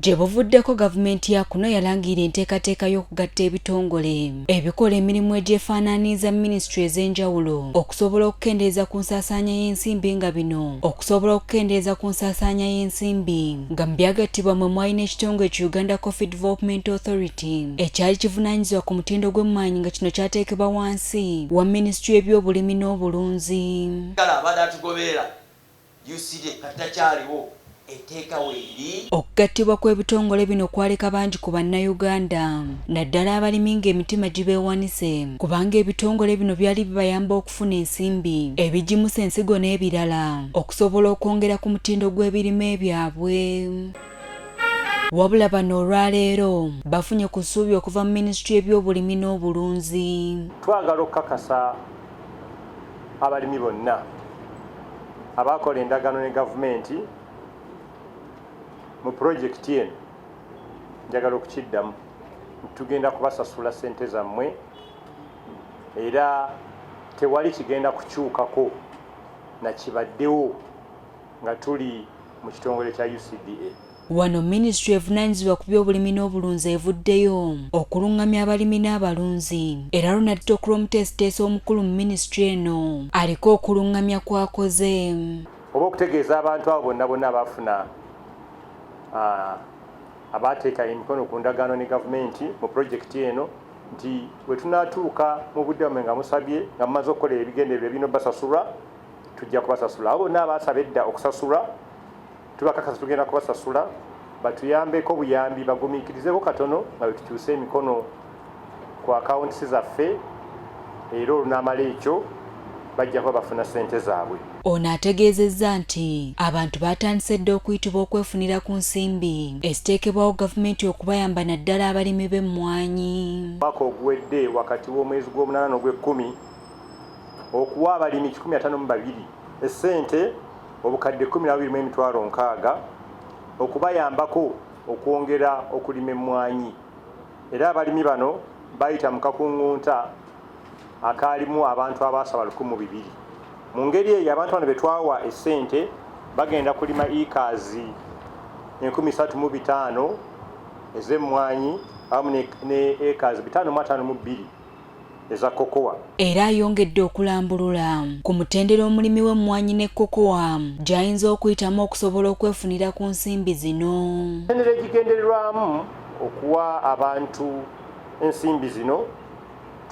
gye buvuddeko gavumenti ya kuno yalangira enteekateeka y'okugatta ebitongole ebikola emirimu egyefaanaaniza minisitule ez'enjawulo okusobola okukendeeza ku nsaasaanya y'ensimbi nga bino okusobola okukendeeza ku nsaasaanya y'ensimbi nga byagattibwa mwe mwalina ekitongole ki Uganda Coffee Development Authority ekyali kivunaanyizibwa ku mutindo gw'emmwanyi nga kino kyateekebwa wansi wa minisitule y'ebyobulimi n'obulunzi. Kala abadde atugoberera UCD katakyaliwo eteeka weeri. Okugattibwa kw'ebitongole bino kwaleka bangi ku bannayuganda naddala abalimi ng'emitima gibeewanise kubanga ebitongole bino byali bibayamba okufuna ensimbi ebigimusa ensigo n'ebirala okusobola okwongera ku mutindo gw'ebirime byabwe. Wabula bano olwaleero bafunye ku ssuubi okuva mu minisitule y'ebyobulimi n'obulunzi. Twagala okukakasa abalimi bonna abakola endagaano ne gavumenti mu pulojekiti eno njagala okukiddamu tugenda kubasasula ssente zammwe era tewali kigenda kukyukako na kibaddewo nga tuli mu kitongole kya UCDA. Wano minisitule evunaanyizibwa ku by'obulimi n'obulunzi evuddeyo okulungamya abalimi n'abalunzi era Ronald Tokuro omuteesiteesi omukulu mu minisitule eno aliko okulungamya kwakoze oba okutegeeza abantu abo bonna abafuna abateeka emikono ku ndagaano ne gavumenti mu pulojekiti eno nti bwe tunaatuuka mu budde bwamwe nga musabye nga mumaze okukola ebigendererwa ebirina basasulwa tujja kubasasula. Abo bonna abaasaba edda okusasulwa tubakakasa tugenda kubasasula batuyambeko buyambi bagumiikirizeko katono nga bwe tukyuse emikono ku akawuntisi zaffe era olunaamala ekyo bajja kuba bafuna ssente zaabwe. Ono ategeezezza nti abantu baatandise dda okuyitibwa okwefunira ku nsimbi eziteekebwawo gavumenti okubayamba naddala abalimi b'emmwanyi. Mwaka oguwedde wakati w'omwezi gw'omunaana n'ogw'ekkumi okuwa abalimi 152 essente obukadde 12,600 okubayambako okwongera okulima emmwanyi era abalimi bano bayita mu kakungunta akaalimu abantu abaasaba 200. Mu ngeri eyo abantu bano betwawa essente bagenda kulima ikazi 35,000 ez'emmwanyi awamu ne ekazi 552 eza kokowa. Era ayongedde okulambulula ku mutendera omulimi w'emmwanyi ne kokowa gy'ayinza okuyitamu okusobola okwefunira ku nsimbi zino. Mutendera egigendererwamu okuwa abantu ensimbi zino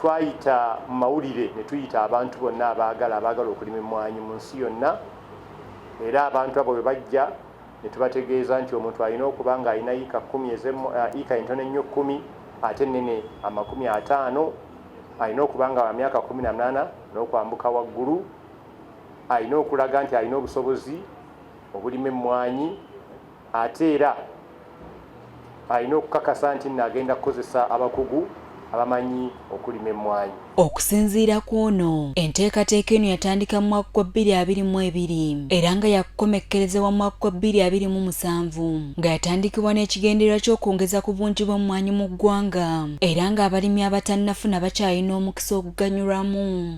twayita mu mawulire ne tuyita abantu bonna abaagala okulima emmwanyi mu nsi yonna era abantu abo bwe bajja ne tubategeeza nti omuntu alina okuba nga alina ika 10 ika entono ennyo 10 ate ennene 50 alina okuba nga wa myaka 18 n'okwambuka waggulu alina okulaga nti alina obusobozi obulima emmwanyi ate era alina okukakasa nti n'agenda kukozesa abakugu abamanyi okulima emmwanyi. Okusinziira ku ono enteekateeka eno yatandika mu mwaka gwa 2022 era nga yakukomekkerezebwa mu mwaka gwa 2007 nga yatandikibwa n'ekigendererwa ky'okwongeza ku bungi bw'emmwanyi mu ggwanga era ng'abalimi abatannafuna bakyalina omukisa okuganyulwamu